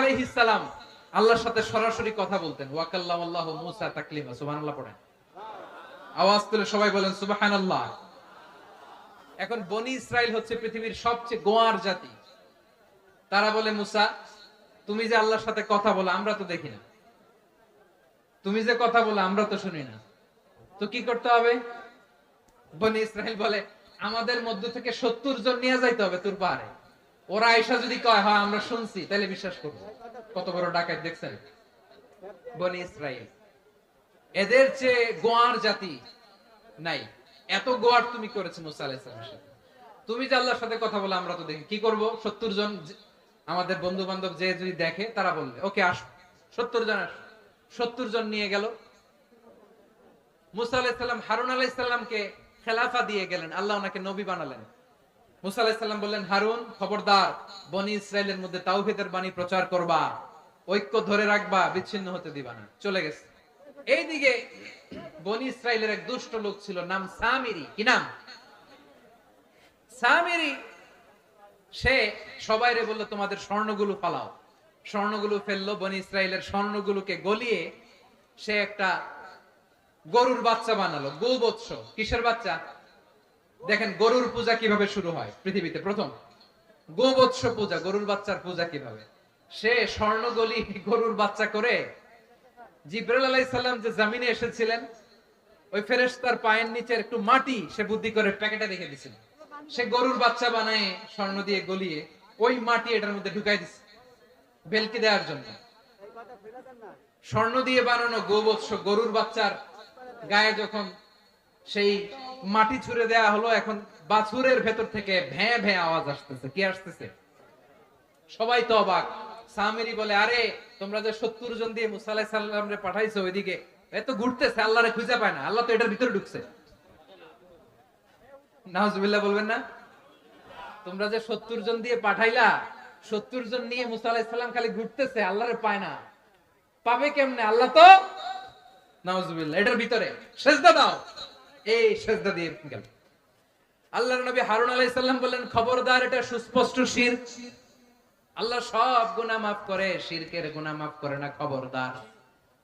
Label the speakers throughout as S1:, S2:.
S1: আলাইহিস সালাম আল্লাহর সাথে সরাসরি কথা বলতেন। ওয়া কাল্লামাল্লাহু মূসা তাকলিমা। সুবহানাল্লাহ পড়েন। আওয়াজ তুলে সবাই বলেন সুবহানাল্লাহ। এখন বনি ইসরাইল হচ্ছে পৃথিবীর সবচেয়ে গোয়ার জাতি। তারা বলে, মুসা, তুমি যে আল্লাহর সাথে কথা বলো আমরা তো দেখি না, তুমি যে কথা বলো আমরা তো শুনি না, তো কি করতে হবে? বনি ইসরাইল বলে, আমাদের মধ্য থেকে 70 জন নিয়ে যাইতে হবে তোর পাহাড়ে। ওরা আয়েশা যদি কয় হ্যাঁ আমরা শুনছি, তাহলে বিশ্বাস করবো। কত বড় ডাকাত দেখছেন বনি ইসরাইল। এদের চেয়ে গোয়ার জাতি নাই। এত গোয়ার তুমি করেছো মুসা আলাইহিস সালামের সাথে। তুমি যে আল্লাহর সাথে কথা বলে আমরা তো দেখি, কি করব? 70 জন আমাদের বন্ধু বান্ধব যে যদি দেখে তারা বলবে ওকে আসো, 70 জন আসো। 70 জন নিয়ে গেল। মুসা আলাইহিস সালাম হারুন আলাইহিস সালামকে খেলাফা দিয়ে গেলেন, আল্লাহ ওনাকে নবী বানালেন। মুসা আলাইহিস সালাম বললেন, হারুন খবরদার, বনি ইসরাইলের মধ্যে তাওহীদের বাণী প্রচার করবা, ঐক্য ধরে রাখবা, বিচ্ছিন্ন হতে দিবা না। চলে গেছে। এইদিকে বনি ইসরাইলের এক দুষ্ট লোক ছিল, নাম সামিরি। কি নাম? সামিরি। সে সবাইরে বলল তোমাদের স্বর্ণগুলো ফালাও। স্বর্ণগুলো ফেললো, বনি ইসরাইলের স্বর্ণগুলোকে গলিয়ে সে একটা গরুর বাচ্চা বানালো। গোবৎস। কিসের বাচ্চা? দেখেন গরুর পূজা কিভাবে শুরু হয় পৃথিবীতে প্রথম। গোবৎস পূজা, গরুর বাচ্চার পূজা কিভাবে। সে স্বর্ণ গলি গরুর বাচ্চা করে জিবরাইল আলাইহিস সালাম যে জমিনে এসেছিলেন, ওই ফেরেশতার পায়ের নিচে একটু মাটি সে বুদ্ধি করে প্যাকেটে রেখে দিয়েছিল। সে গরুর বাচ্চা বানায় স্বর্ণ দিয়ে গলিয়ে ওই মাটি এটার মধ্যে ঢুকাই দিছে বেলকি দেওয়ার জন্য। স্বর্ণ দিয়ে বানানো গোবৎস গরুর বাচ্চার গায়ে যখন সেই মাটি ছুঁড়ে দেয়া হলো, এখন বাছুরের ভেতর থেকে ভ্যাঁ ভ্যাঁ আওয়াজ আসতেছে। কি আসতেছে? সবাই তো অবাক। সামিরি বলে, আরে তোমরা যে 70 জন দিয়ে মুসা আলাইহিস সালামরে পাঠাইছো ওইদিকে, এত ঘুরতেছে, আল্লাহরে খুঁজে পায় না, আল্লাহ তো এটার ভিতরে ঢুকছে। নাউজুবিল্লাহ বলবেন না? তোমরা যে 70 জন দিয়ে পাঠাইলা, 70 জন নিয়ে মুসা আলাইহিস সালাম খালি ঘুরতেছে, আল্লাহরে পায় না। পাবে কেমনে? আল্লাহ তো নাউজুবিল্লাহ এটার ভিতরে। সেজদা দাও। এই সেজদা দিয়ে গেল। আল্লাহর নবী হারুন আলাইহিস সালাম বললেন, খবরদার, এটা সুস্পষ্ট শিরক। আল্লাহ সব গুনাহ মাফ করে, শিরকের গুনাহ মাফ করে না। খবরদার,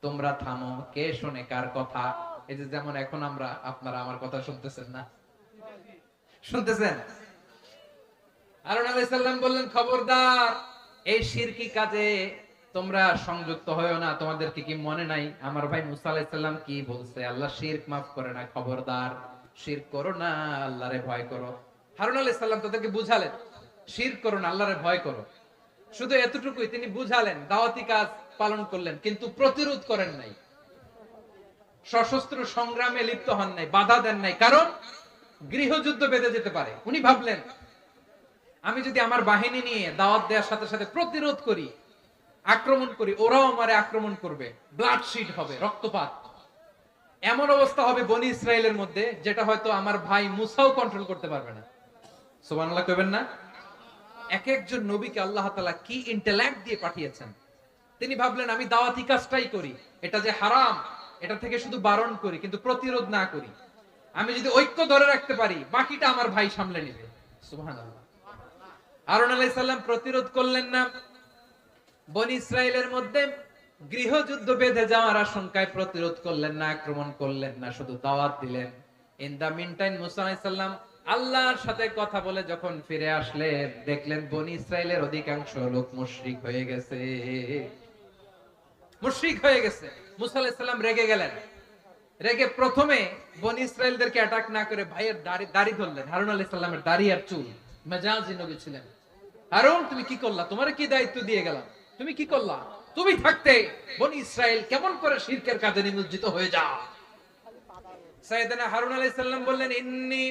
S1: তোমরা থামো। কে শুনে কার কথা? এই যে যেমন এখন আপনারা আমার কথা শুনতেছেন না? শুনতেছেন? হারুন আলাইহিস সালাম বললেন, খবরদার, এই শিরকি কাজে তোমরা সংযুক্ত হয়ো না। তোমাদেরকে কি মনে নাই আমার ভাই মুসা আলাইহিস সালাম কি বলছে? আল্লাহ শিরক মাফ করে না। খবরদার, শিরক করো না, আল্লাহরে ভয় করো। হারুন আলাইহিস সালাম তাদেরকে বুঝালেন, শিরক করো না, আল্লাহরে ভয় করো। শুধু এতটুকুই তিনি বুঝালেন, দাওয়াতি কাজ পালন করলেন, কিন্তু প্রতিরোধ করেন নাই, সশস্ত্র সংগ্রামে লিপ্ত হন নাই, বাধা দেন নাই। কারণ গৃহযুদ্ধ বেঁধে যেতে পারে। উনি ভাবলেন, আমি যদি আমার বাহিনী নিয়ে দাওয়াত দেওয়ার সাথে সাথে প্রতিরোধ করি, আক্রমণ করি, ওরাও আমারে আক্রমণ করবে, ব্লাডশিট হবে, রক্তপাত। এমন অবস্থা হবে বনি ইসরায়েলের মধ্যে, যেটা হয়তো আমার ভাই মুসাও কন্ট্রোল করতে পারবে না। সুবহানাল্লাহ কইবেন না? এক একজন নবীকে আল্লাহ তাআলা কি ইন্টেলেক্ট দিয়ে পাঠিয়েছেন। তিনি ভাবলেন, আমি দাওয়াতি কাজটাই করি, এটা যে হারাম এটা থেকে শুধু বারণ করি, কিন্তু প্রতিরোধ না করি। আমি যদি ঐক্য ধরে রাখতে পারি, বাকিটা আমার ভাই সামলে নেবে। সুবহানাল্লাহ। হারুন আলাইহিস সালাম প্রতিরোধ করলেন না। বনি ইসরায়েলের মধ্যে গৃহযুদ্ধ বেঁধে যাওয়ার আশঙ্কায় প্রতিরোধ করলেন না, আক্রমণ করলেন না, শুধু দাওয়াত দিলেন। ইন দা মিন টাইম মুসা আলাইহিস সালাম আল্লাহর সাথে কথা বলে যখন ফিরে আসলেন, দেখলেন বনি ইসরায়েলের অধিকাংশ লোক মুশরিক হয়ে গেছে। মুশরিক হয়ে গেছে। মুসা আলাইহিস সালাম রেগে গেলেন। রেগে প্রথমে বনি ইসরায়েলদেরকে অ্যাটাক না করে ভাইয়ের দাড়ি ধরলেন। হারুন আলাইহিস সালামের দাড়ি আর চুল। মেজাজি নবী ছিলেন। হারুন, তুমি কি করলা? তোমারে কি দায়িত্ব দিয়ে গেলাম? তুমি কি করলা? তুমি থাকতে বনি ইসরাইল কেমন করে শিরকের কাজে নিমজ্জিত হয়ে যায়? সাইয়েদনা হারুন আলাইহিস সালাম বললেন, ইন্নী,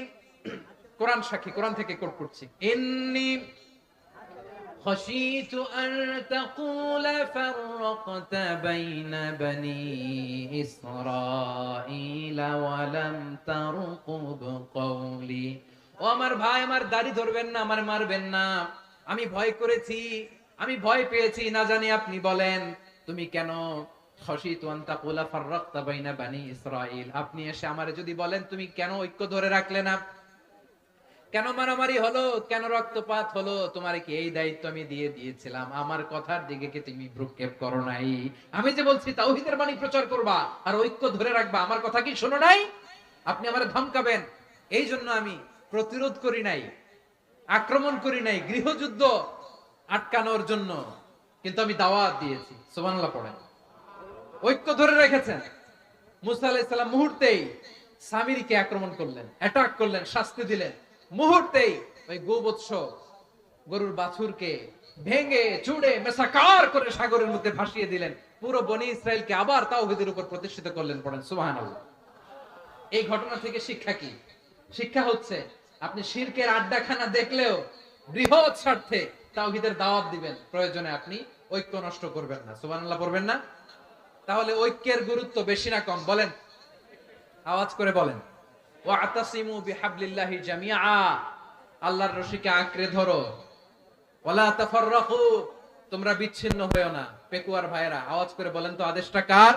S1: কোরআন সাক্ষী, কোরআন থেকে কোট করছি, ইন্নী খাশীতু আন তাকুলা ফাররাকতা বাইনা বনি ইসরাঈল ওয়া লাম তারকুব কওলি। ও আমার ভাই, আমার দাড়ি ধরবেন না, আমার মারবেন না। আমি ভয় করেছি, আমি ভয় পেয়েছি, না জানি আপনি বলেন তুমি কেন খাশীতু আন তাকুলা ফাররাকতা বাইনা বনি ইসরাঈল, আপনি এসে আমারে যদি বলেন তুমি কেন ঐক্য ধরে রাখলে না। কেন মারামারি হলো, কেন রক্তপাত হলো? তোমার কি এই দায়িত্ব আমি দিয়ে দিয়েছিলাম? আমার কথার দিকে কি তুমি ভ্রুক্ষেপ করো নাই? আমি যে বলছি তাওহীদের বাণী প্রচার করবা আর ঐক্য ধরে রাখবা, আমার কথা কি শোনো নাই? আপনি আমারে ধমকাবেন, এই জন্য আমি প্রতিরোধ করি নাই, আক্রমণ করি নাই, গৃহযুদ্ধ আটকানোর জন্য কিন্তু আমি দাওয়াত দিয়েছি। সুবহানাল্লাহ পড়েন। ঐক্য ধরে রেখেছেন। মুসা আলাইহিস সালাম মুহূর্তেই সামিরীকে আক্রমণ করলেন, অ্যাটাক করলেন, শাস্তি দিলেন। মুহূর্তেই ওই গোবৎস গরুর বাছুরকে ভেঙে চুড়ে মেসাকার করে সাগরের মধ্যে ভাসিয়ে দিলেন। পুরো বনি ইসরায়েলকে আবার তাওহীদের উপর প্রতিষ্ঠিত করলেন। পড়েন সুবহানাল্লাহ। এই ঘটনা থেকে শিক্ষা কি? শিক্ষা হচ্ছে আপনি শিরকের আড্ডাখানা দেখলেও বৃহৎ স্বার্থে তাওহীদের দাওয়াত দিবেন, প্রয়োজনে আপনি ঐক্য নষ্ট করবেন না। সুবহানাল্লাহ পড়বেন না? তাহলে ঐক্যের গুরুত্ব বেশি না কম বলেন? আওয়াজ করে বলেন। ওয়াতাসিমু বিহাবলিল্লাহি জামিআ, আল্লাহর রশিকে আঁকড়ে ধরো। ওয়ালা তাফাররাকু, তোমরা বিচ্ছিন্ন হয়ো না। পেকুয়ার ভাইরা আওয়াজ করে বলেন তো আদেশটা কার?